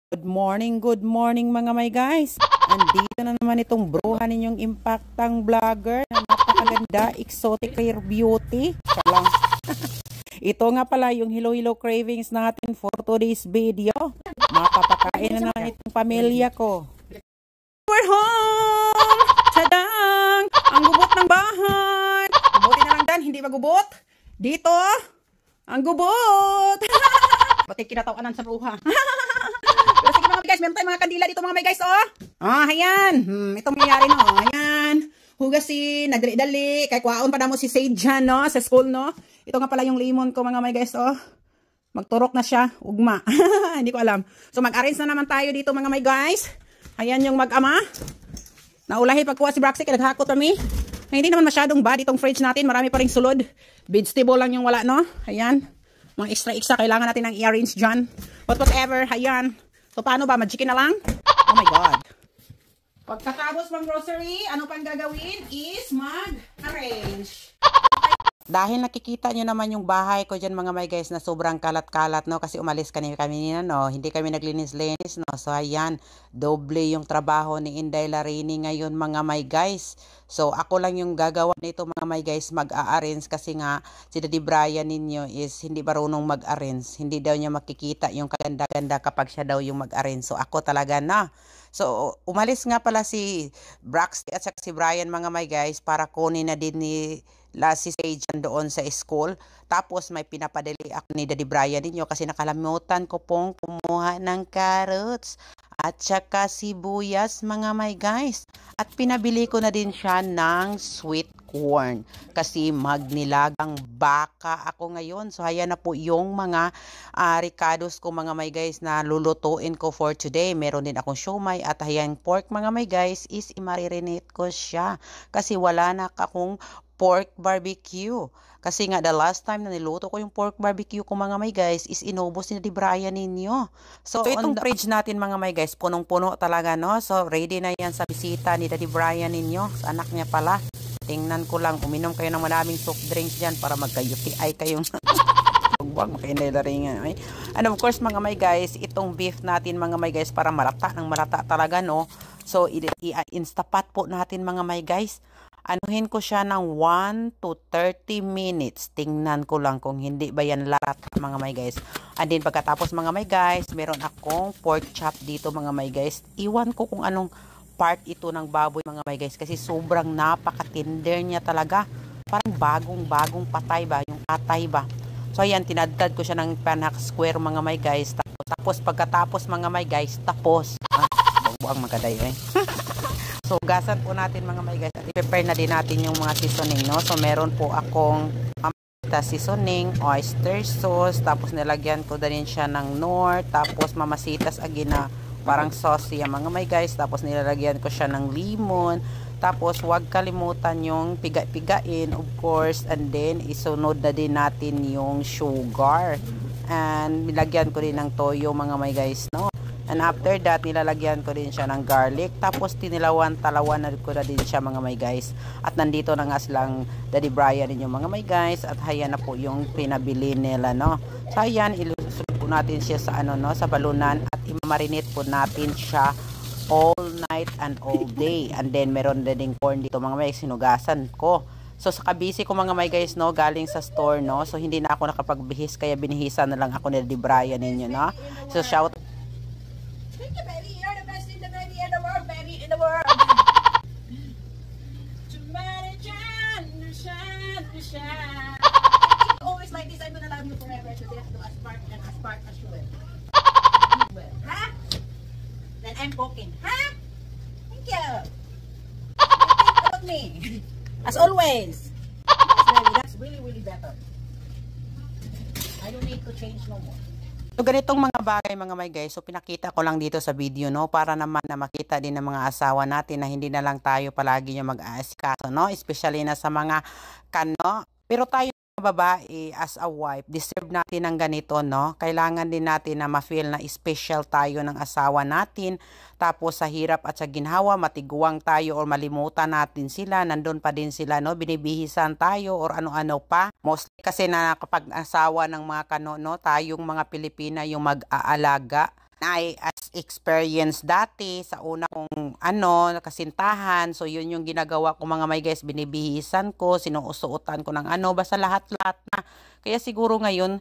Good morning mga may guys. Andito na naman itong bruha ninyong impactang vlogger na napakaganda, exotic rare beauty. Siya lang. Ito nga pala yung Hilo cravings natin for today's video. Mapapakain na naman itong pamilya ko. We're home! Tadang! Ang gubot ng bahay! Gubutin na lang dan, hindi magubot. Dito, ang gubot! Ba't kinatawanan sa bruha? Pero sige mga guys, meron tayong mga kandila dito mga may guys, oh. Ayan. Ito mangyayari, no. Ayan. Hugasin, nagdali-dali. Kay kwaon pa na mo si Sage dyan, no, sa school, no. Ito nga pala yung lemon ko mga may guys, oh. Magturok na siya. Ugma. Hindi ko alam. So mag-arrange na naman tayo dito mga may guys. Ayan yung mag-ama. Naulahi pagkuha si Braxy, naghakot kami. Ay, hindi naman masyadong bad itong fridge natin. Marami pa ring sulod. Vegetable lang yung wala, no. Ayan. Mga extra kailangan natin ng i-arrange dyan. But whatever, ayan. So, paano ba? Mag-chicken na lang? Oh my God. Pagkatapos ng grocery, ano pang gagawin is mag-arrange. Dahil nakikita nyo naman yung bahay ko dyan mga may guys na sobrang kalat-kalat, no? Kasi umalis kami nila, no? Hindi kami naglinis-linis, no? So, ayan. Doble yung trabaho ni Inday Larini ngayon mga may guys. So, ako lang yung gagawa nito mga may guys, mag-a-arrange kasi nga si Daddy Brian ninyo is hindi marunong mag-arrange. Hindi daw niya makikita yung kaganda-ganda kapag siya daw yung mag-arrange. So, ako talaga na. So, umalis nga pala si Braxy at si Brian mga may guys para kunin na din si Sage doon sa school. Tapos may pinapadali ako ni Daddy Brian ninyo kasi nakalamutan ko pong kumuha ng carrots at saka sibuyas mga may guys. At pinabili ko na din siya ng sweet corn kasi magnilagang baka ako ngayon. So ayan na po yung mga ricados ko mga may guys na lulutuin ko for today. Meron din akong siomay at ayan pork mga may guys is i-marinate ko siya kasi wala na akong pork barbecue. Kasi nga the last time na niluto ko yung pork barbecue ko mga may guys is inubos ni Daddy Brian ninyo. So itong fridge natin mga may guys punong-puno talaga, no. So ready na yan sa bisita ni Daddy Brian ninyo. Sa anak niya pala. Tingnan ko lang, uminom kayo ng maraming soft drinks dyan para magka-UTI kayong wag makainay-laringan. And of course mga may guys, itong beef natin mga may guys para malata ng malata talaga, no. So i-instapat po natin mga may guys. Anuhin ko siya ng 1 to 30 minutes. Tingnan ko lang kung hindi ba yan lahat mga may guys. And then pagkatapos mga may guys, meron akong pork chop dito mga may guys. Iwan ko kung anong part ito ng baboy mga may guys. Kasi sobrang napaka-tender niya talaga. Parang bagong patay ba? Yung patay ba? So ayan, tinadtad ko siya ng panak square mga may guys. Tapos pagkatapos mga may guys, tapos. Buwang magaday So, gasan po natin mga may guys. I-prepare na din natin yung mga seasoning, no? So, meron po akong seasoning, oyster sauce, tapos nilagyan ko din siya ng Knorr, tapos mamasitas agina, parang sauce yan mga may guys. Tapos nilalagyan ko siya ng lemon, tapos huwag kalimutan yung piga-pigain, of course, and then isunod na din natin yung sugar. And nilagyan ko din ng toyo mga may guys, no? And after that, nilalagyan ko din siya ng garlic. Tapos talawan ko na din siya mga may guys. At nandito na nga silang Daddy Brian din yung mga may guys. At hayan na po yung pinabili nila, no. So ayan, ilusunod po natin siya sa no, sa balunan. At i-marinate po natin siya all night and all day. And then meron din corn dito mga may sinugasan ko. So sa kabisi ko mga may guys, no, galing sa store, no. So hindi na ako nakapagbihis kaya binihisan na lang ako ni Daddy Brian ninyo, no. So shout always like this. I'm gonna love you forever to death, to as part and as part as you will. Huh? Then I'm poking. Huh? Thank you. Think about me. As always. That's really better. I don't need to change no more. So ganitong mga bagay mga may guys, so pinakita ko lang dito sa video, no, para naman na makita din ng mga asawa natin na hindi na lang tayo palagi yung mag-aasikaso, no, especially na sa mga pero tayo mga babae as a wife, deserve natin ng ganito, no. Kailangan din natin na ma-feel na special tayo ng asawa natin. Tapos sa hirap at sa ginhawa, matiguang tayo or malimutan natin sila, nandun pa din sila, no, binibihisan tayo or ano-ano pa. Mostly kasi na kapag asawa ng mga no, tayong mga Pilipina yung mag-aalaga I as experience dati sa una kong kasintahan. So yun yung ginagawa ko mga may guys, binibihisan ko, sinuusuotan ko ng basta lahat-lahat na. Kaya siguro ngayon,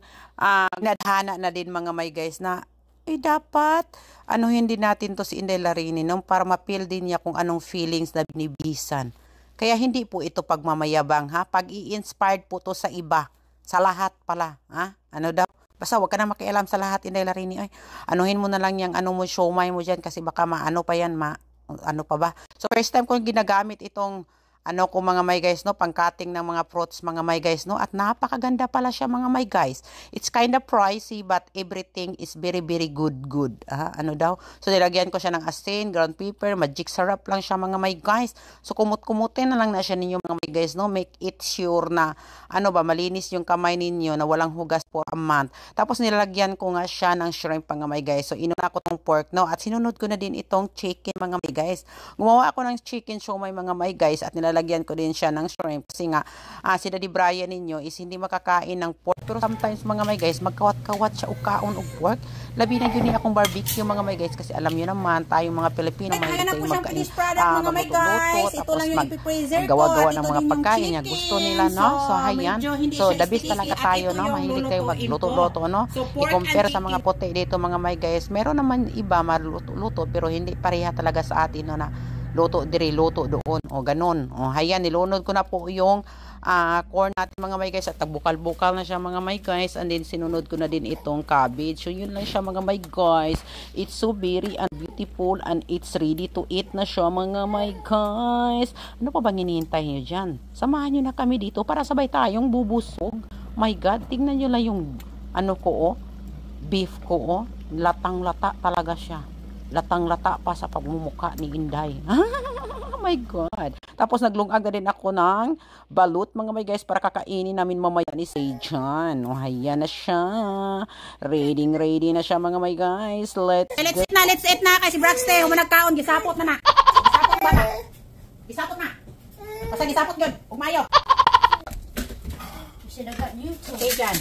nadhana na din mga may guys na dapat hindi natin to si Inday Larini para ma-feel din niya kung anong feelings na binibihisan. Kaya hindi po ito pagmamayabang ha, pag-i-inspired po to sa iba, sa lahat pala ha. Daw? Basta wag ka na makialam sa lahat, Inday Larini. Ay, anuhin mo na lang yung mo, siomay mo dyan kasi baka pa yan, pa ba? So, first time ko ginagamit itong ko mga may guys, pang-cutting ng mga fruits mga may guys, at napakaganda pala siya mga may guys. It's kind of pricey but everything is very very good. Daw? So nilagyan ko siya ng asin, ground pepper, magic syrup lang siya mga may guys. So kumut-kumutin na lang na siya ninyo mga may guys, make it sure na malinis yung kamay ninyo na walang hugas for a month. Tapos nilalagyan ko nga siya ng shrimp mga may guys. So inuna ko tong pork at sinunod ko na din itong chicken mga may guys. Gumawa ako ng chicken siomai mga may guys at lagyan ko din siya ng shrimp kasi nga si Daddy Brian ninyo is hindi makakain ng pork, pero sometimes mga may guys magkawat-kawat siya o kaon og pork. Labi na yun akong barbecue mga may guys kasi alam niyo naman tayong mga Pilipino mahilig tayong magkain mga may guys. Ito lang yung i-freezer ko. Gawa-gawa ng mga pagkain niya gusto nila so hayan. So the best talaga tayo mahilig tayo magluto-luto i-compare sa mga puti dito mga may guys. Meron naman iba maluto-luto pero hindi pareha talaga sa atin na luto diri, luto doon o ganun. Hayan, nilunod ko na po yung corn natin mga may guys at bukal-bukal na siya mga may guys, and then sinunod ko na din itong cabbage. So yun lang siya mga may guys. It's so very and beautiful and it's ready to eat na siya mga may guys. Ano pa bang hinihintay nyo dyan? Samahan nyo na kami dito para sabay tayong bubusog. My God, tingnan nyo lang yung beef ko latang-lata talaga siya. Latang-lata pa sa pagmumuka ni Inday. Oh my God. Tapos naglungag na din ako ng balut mga may guys para kakainin namin mamaya ni Sejan. Ayan na siya. Ready na siya mga may guys. Let's eat na kasi Braxte. Humanagkaon. Gisapot na. Gisapot ba na? Gisapot na. Basta gisapot yun. Umayo. Sejan.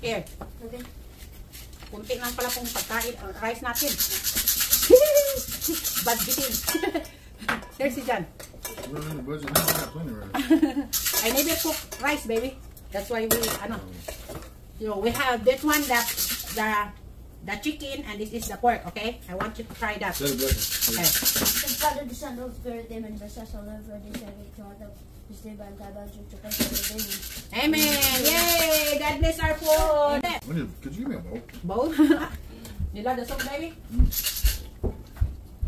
Here. Okay. Kunti lang pala kung pagkain, rice natin. Budgeting. There's si Jan. I never cook rice, baby. That's why we have this one, the chicken, and this is the pork, okay? I want you to try that. Okay. Amen. Yay! God bless our food. Could you give me a bowl? Bowl? You love the soup, baby?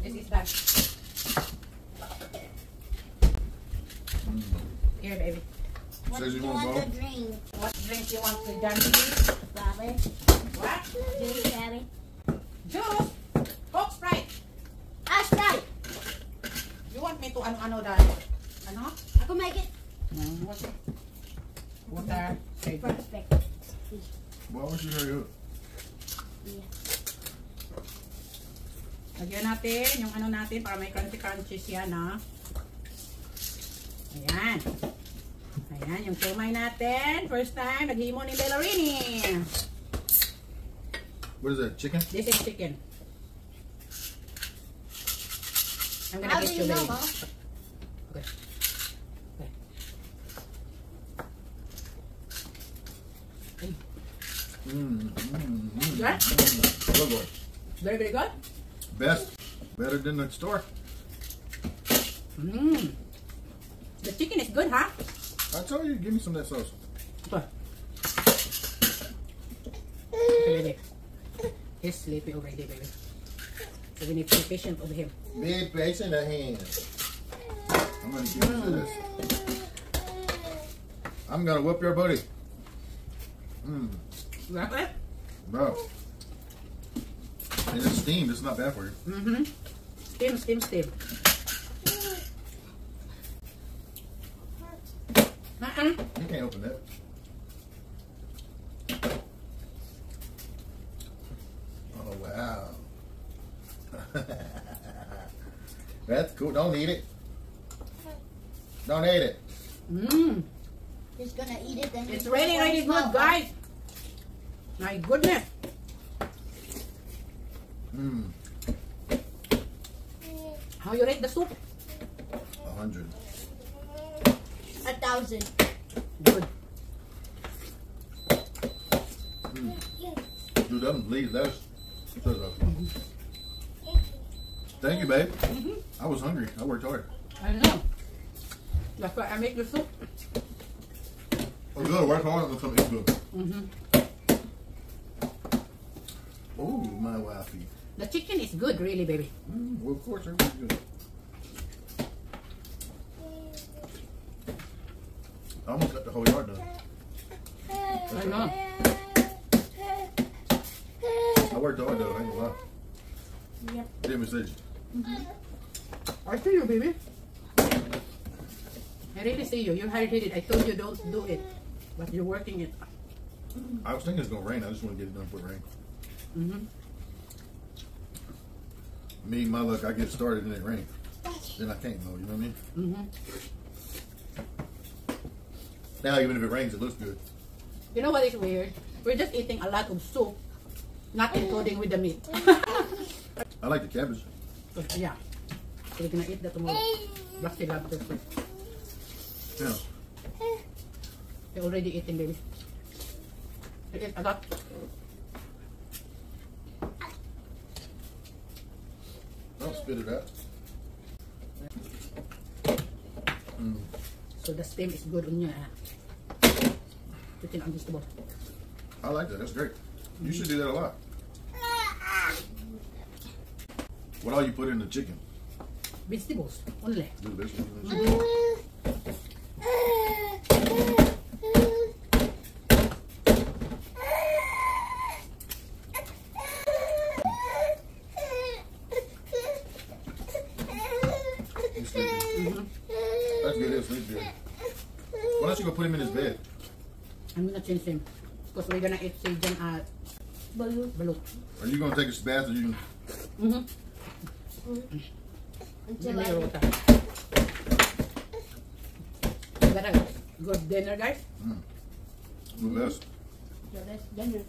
This is that. Here, baby. Says you want a bowl? What drink you want to Jan? What? Juice, Gabby. Juice? Coke, Sprite. Sprite. You want me to ano? I can make it. What's it? Water. Perfect. Why would you hurry up? Yeah. Lagyan natin yung natin para may crunchy siya na. Ayan. Ayan, yung siomai natin. First time, naghimo ni Inday Larini. What is that, chicken? This is chicken. I'm gonna How get do you you know, baby. Mom? Okay. Good? Good boy. Very, very good? Best. Better than the store. The chicken is good, huh? I told you, give me some of that sauce. Okay. Okay, baby. He's sleepy already, baby. So we need to be patient with him. Be patient at hand. I'm gonna keep you to this. I'm gonna whoop your booty. You like it? Bro. And it's steamed, it's not bad for you. Steam. You can't open that. Oh, wow. That's cool. Don't eat it. Don't eat it. He's gonna eat it, then It's really, really good, guys. My goodness. Mmm. How you rate the soup? 100. 1,000. Good. Dude, them leaves, that's. Thank you, babe. I was hungry. I worked hard. I know. That's why I make the soup. I'm good. Work hard. I'm gonna eat good. Oh, my wifey. The chicken is good, really, baby. Well, of course, everything's good. I almost got the whole yard done. I know. I worked hard though. I ain't gonna lie. Yep. Didn't mistake. I see you, baby. I really see you. You hesitated. I told you don't do it, but you're working it. I was thinking it's gonna rain. I just want to get it done before it rain. Me, my luck, I get started and it rains. Then I can't mow. You know what I mean? Now, even if it rains, it looks good. You know what is weird? We're just eating a lot of soup, not including with the meat. I like the cabbage. Yeah. So we're gonna eat that tomorrow. Black sea lobster soup. Yeah. You're already eating, baby. You eat a lot. Don't spit it out. So the steam is good on your chicken and vegetable. I like that. That's great. You should do that a lot. What all you put in the chicken? Vegetables only. Do vegetables in the chicken? He's sleeping. That's good. He'll sleep good. Why don't you go put him in his bed? I'm gonna change him because we're gonna eat Cajun balut. Are you gonna take his bath, or you can? Until I Got a good dinner, guys. The best. the best dinner.